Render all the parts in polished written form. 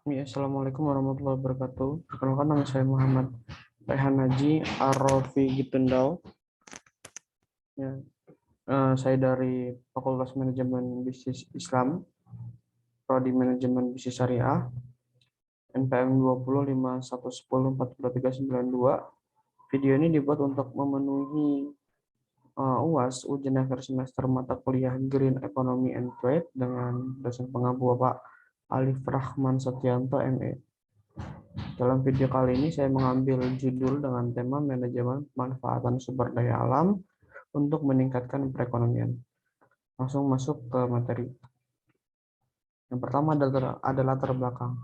Ya, Assalamualaikum warahmatullahi wabarakatuh. Perkenalkan nama saya Muhammad Rehan Haji Arrofi Gitendau. Ya, saya dari Fakultas Manajemen Bisnis Islam, Prodi Manajemen Bisnis Syariah, NPM 2051104392. Video ini dibuat untuk memenuhi UAS ujian akhir semester mata kuliah Green Economy and Trade dengan dosen pengampu Bapak Alif Rahman Setianto ME. Dalam video kali ini saya mengambil judul dengan tema manajemen pemanfaatan sumber daya alam untuk meningkatkan perekonomian. Langsung masuk ke materi. Yang pertama adalah latar belakang.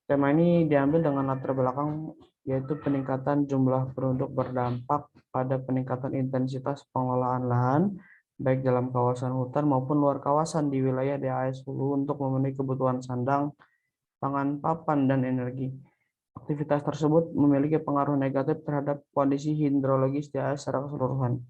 Tema ini diambil dengan latar belakang yaitu peningkatan jumlah penduduk berdampak pada peningkatan intensitas pengelolaan lahan baik dalam kawasan hutan maupun luar kawasan di wilayah DAS Hulu untuk memenuhi kebutuhan sandang, pangan, papan, dan energi. Aktivitas tersebut memiliki pengaruh negatif terhadap kondisi hidrologis DAS secara keseluruhan.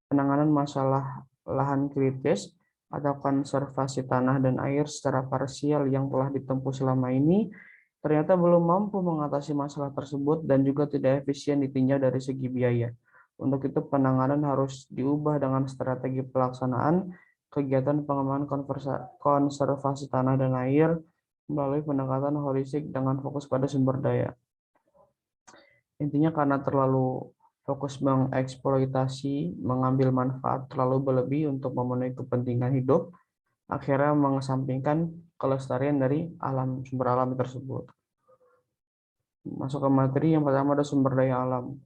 Penanganan masalah lahan kritis atau konservasi tanah dan air secara parsial yang telah ditempuh selama ini ternyata belum mampu mengatasi masalah tersebut dan juga tidak efisien ditinjau dari segi biaya. Untuk itu penanganan harus diubah dengan strategi pelaksanaan kegiatan pengembangan konservasi tanah dan air melalui pendekatan holistik dengan fokus pada sumber daya. Intinya karena terlalu fokus mengeksploitasi, mengambil manfaat terlalu berlebih untuk memenuhi kepentingan hidup, akhirnya mengesampingkan kelestarian dari sumber alam tersebut. Masuk ke materi, yang pertama ada sumber daya alam.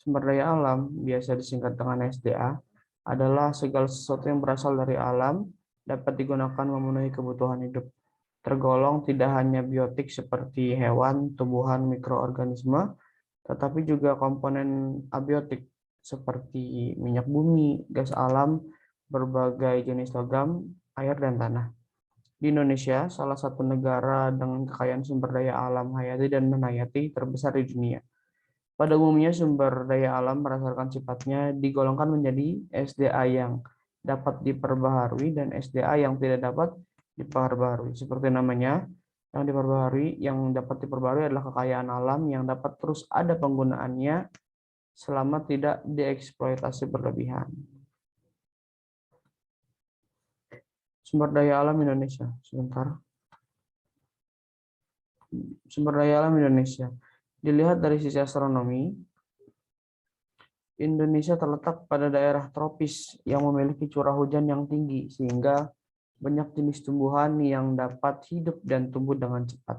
Sumber daya alam, biasa disingkat dengan SDA, adalah segala sesuatu yang berasal dari alam, dapat digunakan memenuhi kebutuhan hidup. Tergolong tidak hanya biotik seperti hewan, tumbuhan, mikroorganisme, tetapi juga komponen abiotik seperti minyak bumi, gas alam, berbagai jenis logam, air, dan tanah. Di Indonesia, salah satu negara dengan kekayaan sumber daya alam hayati dan non-hayati terbesar di dunia. Pada umumnya, sumber daya alam berdasarkan sifatnya digolongkan menjadi SDA yang dapat diperbaharui dan SDA yang tidak dapat diperbaharui. Seperti namanya, yang dapat diperbaharui adalah kekayaan alam yang dapat terus ada penggunaannya selama tidak dieksploitasi berlebihan. Sumber daya alam Indonesia. Sebentar. Sumber daya alam Indonesia. Dilihat dari sisi astronomi, Indonesia terletak pada daerah tropis yang memiliki curah hujan yang tinggi, sehingga banyak jenis tumbuhan yang dapat hidup dan tumbuh dengan cepat.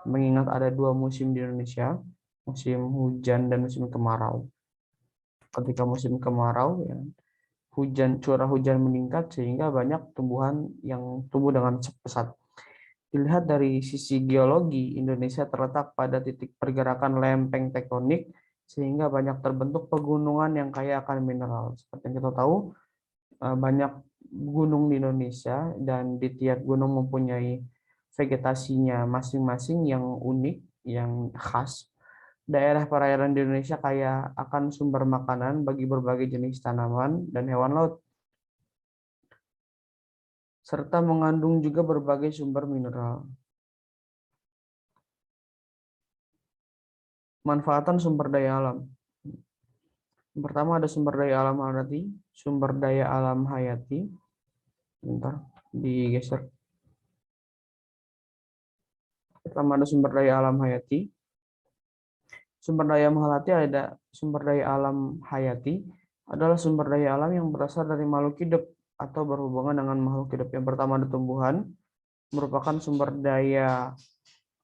Mengingat ada dua musim di Indonesia, musim hujan dan musim kemarau. Ketika musim kemarau, ya, curah hujan meningkat sehingga banyak tumbuhan yang tumbuh dengan pesat. Dilihat dari sisi geologi, Indonesia terletak pada titik pergerakan lempeng tektonik sehingga banyak terbentuk pegunungan yang kaya akan mineral. Seperti yang kita tahu, banyak gunung di Indonesia dan di tiap gunung mempunyai vegetasinya masing-masing yang unik, yang khas. Daerah perairan di Indonesia kaya akan sumber makanan bagi berbagai jenis tanaman dan hewan laut, serta mengandung juga berbagai sumber mineral. Manfaatan sumber daya alam. Yang pertama ada sumber daya alam hayati, sumber daya alam hayati. Bentar, digeser. Pertama ada sumber daya alam hayati. Sumber daya alam hayati adalah sumber daya alam yang berasal dari makhluk hidup atau berhubungan dengan makhluk hidup. Yang pertama ada tumbuhan, merupakan sumber daya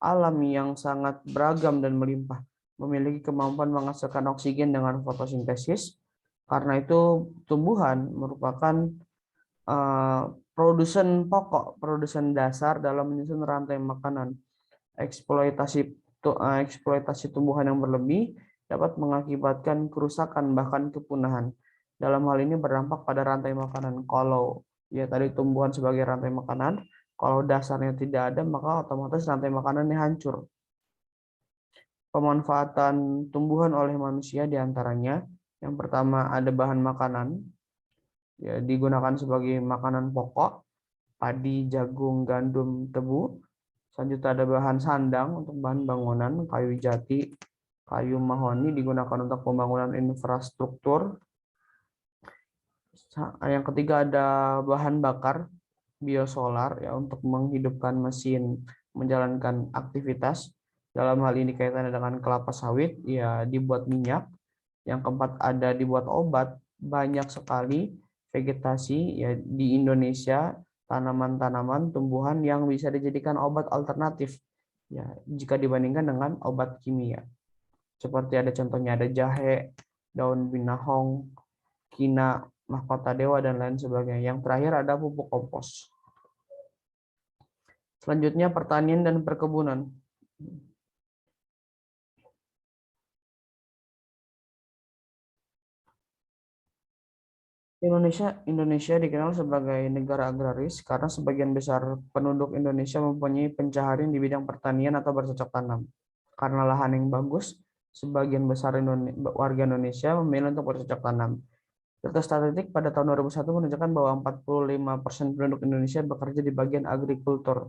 alam yang sangat beragam dan melimpah, memiliki kemampuan menghasilkan oksigen dengan fotosintesis. Karena itu tumbuhan merupakan produsen dasar dalam menyusun rantai makanan. Eksploitasi tumbuhan yang berlebih dapat mengakibatkan kerusakan bahkan kepunahan. Dalam hal ini berdampak pada rantai makanan. Kalau ya tadi tumbuhan sebagai rantai makanan, kalau dasarnya tidak ada maka otomatis rantai makanannya hancur. Pemanfaatan tumbuhan oleh manusia diantaranya yang pertama ada bahan makanan, ya, digunakan sebagai makanan pokok, padi, jagung, gandum, tebu. Selanjutnya ada bahan sandang untuk bahan bangunan, kayu jati, kayu mahoni digunakan untuk pembangunan infrastruktur. Yang ketiga ada bahan bakar biosolar ya untuk menghidupkan mesin menjalankan aktivitas. Dalam hal ini kaitannya dengan kelapa sawit ya dibuat minyak. Yang keempat ada dibuat obat. Banyak sekali vegetasi ya di Indonesia, tanaman-tanaman tumbuhan yang bisa dijadikan obat alternatif ya jika dibandingkan dengan obat kimia. Seperti ada contohnya ada jahe, daun binahong, kina, mahkota dewa, dan lain sebagainya. Yang terakhir ada pupuk kompos. Selanjutnya pertanian dan perkebunan. Indonesia dikenal sebagai negara agraris karena sebagian besar penduduk Indonesia mempunyai pencaharian di bidang pertanian atau bercocok tanam. Karena lahan yang bagus, sebagian besar warga Indonesia memilih untuk bercocok tanam. Data statistik pada tahun 2001 menunjukkan bahwa 45% penduduk Indonesia bekerja di bagian agrikultur.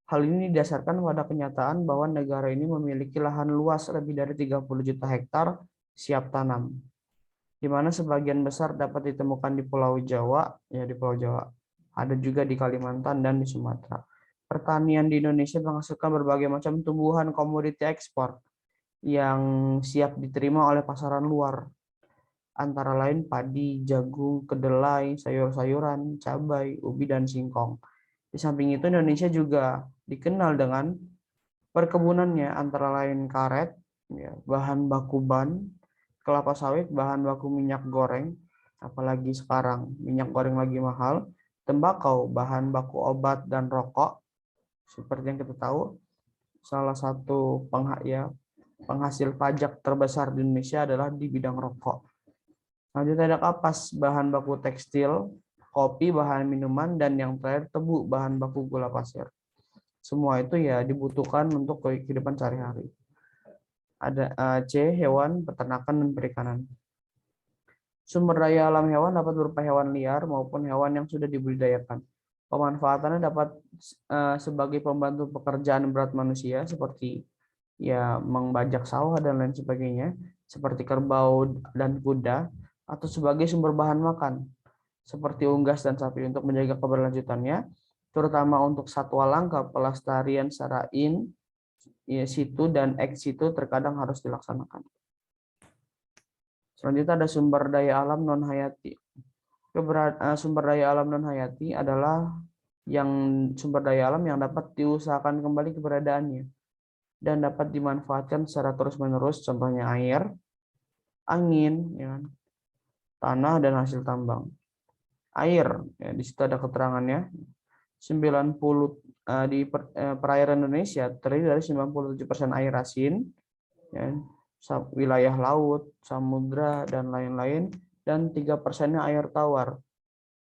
Hal ini didasarkan pada kenyataan bahwa negara ini memiliki lahan luas lebih dari 30 juta hektar siap tanam, di mana sebagian besar dapat ditemukan di Pulau Jawa, ya di Pulau Jawa. Ada juga di Kalimantan dan di Sumatera. Pertanian di Indonesia menghasilkan berbagai macam tumbuhan komoditi ekspor yang siap diterima oleh pasaran luar, antara lain padi, jagung, kedelai, sayur-sayuran, cabai, ubi, dan singkong. Di samping itu Indonesia juga dikenal dengan perkebunannya, antara lain karet, ya, bahan baku ban, kelapa sawit, bahan baku minyak goreng, apalagi sekarang minyak goreng lagi mahal, tembakau, bahan baku obat dan rokok. Seperti yang kita tahu, salah satu penghasil pajak terbesar di Indonesia adalah di bidang rokok. Selanjutnya ada kapas, bahan baku tekstil, kopi, bahan minuman, dan yang terakhir tebu, bahan baku gula pasir. Semua itu ya dibutuhkan untuk kehidupan sehari-hari. Ada C, hewan, peternakan, dan perikanan. Sumber daya alam hewan dapat berupa hewan liar maupun hewan yang sudah dibudidayakan. Pemanfaatannya dapat sebagai pembantu pekerjaan berat manusia seperti ya membajak sawah dan lain sebagainya, seperti kerbau dan kuda, atau sebagai sumber bahan makan seperti unggas dan sapi untuk menjaga keberlanjutannya, terutama untuk satwa langka. Pelestarian secara in situ dan ex situ terkadang harus dilaksanakan. Selanjutnya ada sumber daya alam non hayati. Sumber daya alam non hayati adalah sumber daya alam yang dapat diusahakan kembali keberadaannya dan dapat dimanfaatkan secara terus-menerus, contohnya air, angin, ya, tanah, dan hasil tambang. Air, ya, di situ ada keterangannya. 90 di perairan Indonesia terdiri dari 97% air asin, ya, wilayah laut, samudra, dan lain-lain, dan 3%-nya air tawar,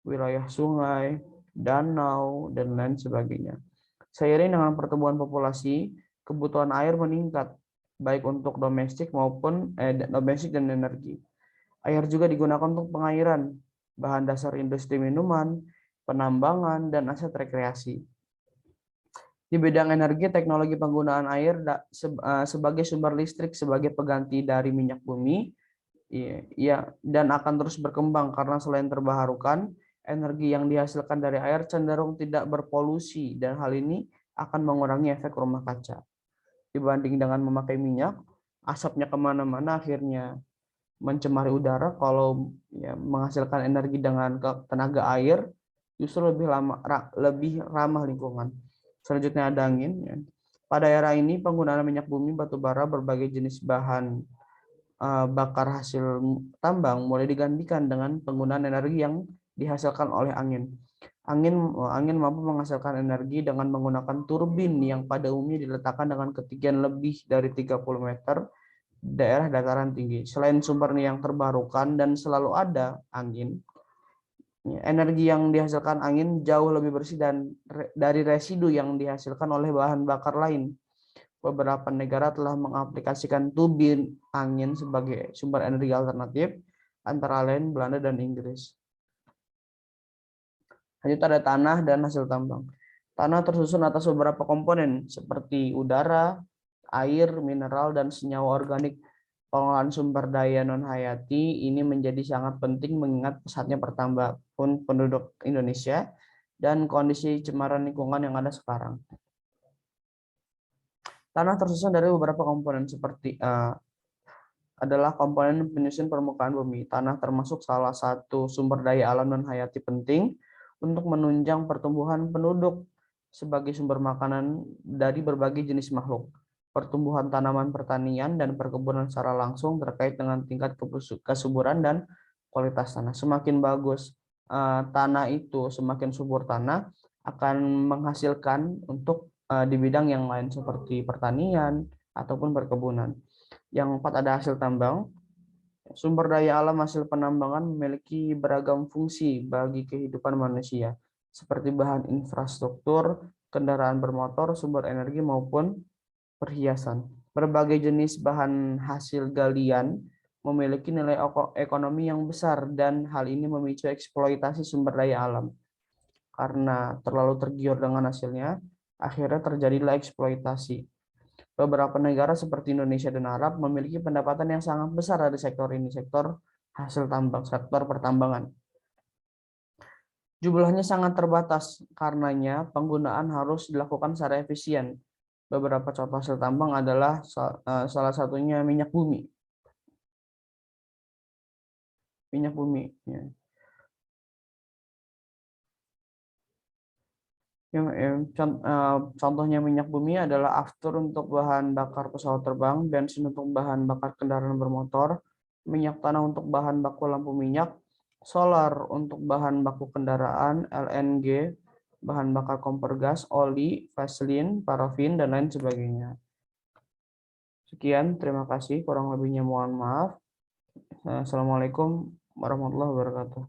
wilayah sungai, danau, dan lain sebagainya. Seiring dengan pertumbuhan populasi, kebutuhan air meningkat, baik untuk domestik maupun domestik dan energi. Air juga digunakan untuk pengairan, bahan dasar industri minuman, penambangan, dan aset rekreasi. Di bidang energi, teknologi penggunaan air sebagai sumber listrik sebagai pengganti dari minyak bumi, ya, dan akan terus berkembang karena selain terbarukan, energi yang dihasilkan dari air cenderung tidak berpolusi dan hal ini akan mengurangi efek rumah kaca. Dibanding dengan memakai minyak, asapnya kemana-mana akhirnya mencemari udara. Kalau ya, menghasilkan energi dengan tenaga air justru lebih ramah lingkungan. Selanjutnya ada angin. Ya. Pada era ini penggunaan minyak bumi, batu bara, berbagai jenis bahan bakar hasil tambang mulai digantikan dengan penggunaan energi yang dihasilkan oleh angin. Angin mampu menghasilkan energi dengan menggunakan turbin yang pada umumnya diletakkan dengan ketinggian lebih dari 30 meter daerah dataran tinggi. Selain sumbernya yang terbarukan dan selalu ada angin, energi yang dihasilkan angin jauh lebih bersih dan dari residu yang dihasilkan oleh bahan bakar lain. Beberapa negara telah mengaplikasikan turbin angin sebagai sumber energi alternatif, antara lain Belanda dan Inggris. Lanjut ada tanah dan hasil tambang. Tanah tersusun atas beberapa komponen seperti udara, air, mineral, dan senyawa organik. Pengelolaan sumber daya non-hayati ini menjadi sangat penting mengingat pesatnya pertambahan penduduk Indonesia dan kondisi cemaran lingkungan yang ada sekarang. Tanah tersusun dari beberapa komponen seperti adalah komponen penyusun permukaan bumi. Tanah termasuk salah satu sumber daya alam non hayati penting untuk menunjang pertumbuhan penduduk sebagai sumber makanan dari berbagai jenis makhluk. Pertumbuhan tanaman pertanian dan perkebunan secara langsung terkait dengan tingkat kesuburan dan kualitas tanah. Semakin bagus tanah itu, semakin subur tanah akan menghasilkan untuk di bidang yang lain seperti pertanian ataupun perkebunan. Yang keempat ada hasil tambang. Sumber daya alam hasil penambangan memiliki beragam fungsi bagi kehidupan manusia, seperti bahan infrastruktur, kendaraan bermotor, sumber energi, maupun perhiasan. Berbagai jenis bahan hasil galian memiliki nilai ekonomi yang besar dan hal ini memicu eksploitasi sumber daya alam. Karena terlalu tergiur dengan hasilnya, akhirnya terjadilah eksploitasi. Beberapa negara seperti Indonesia dan Arab memiliki pendapatan yang sangat besar dari sektor ini, sektor hasil tambang, sektor pertambangan. Jumlahnya sangat terbatas, karenanya penggunaan harus dilakukan secara efisien. Beberapa contoh hasil tambang adalah salah satunya minyak bumi. Minyak bumi. Ya. Contohnya minyak bumi adalah aftur untuk bahan bakar pesawat terbang, bensin untuk bahan bakar kendaraan bermotor, minyak tanah untuk bahan baku lampu minyak, solar untuk bahan baku kendaraan, LNG, bahan bakar kompor gas, oli, vaselin, parafin, dan lain sebagainya. Sekian, terima kasih. Kurang lebihnya mohon maaf. Assalamualaikum warahmatullahi wabarakatuh.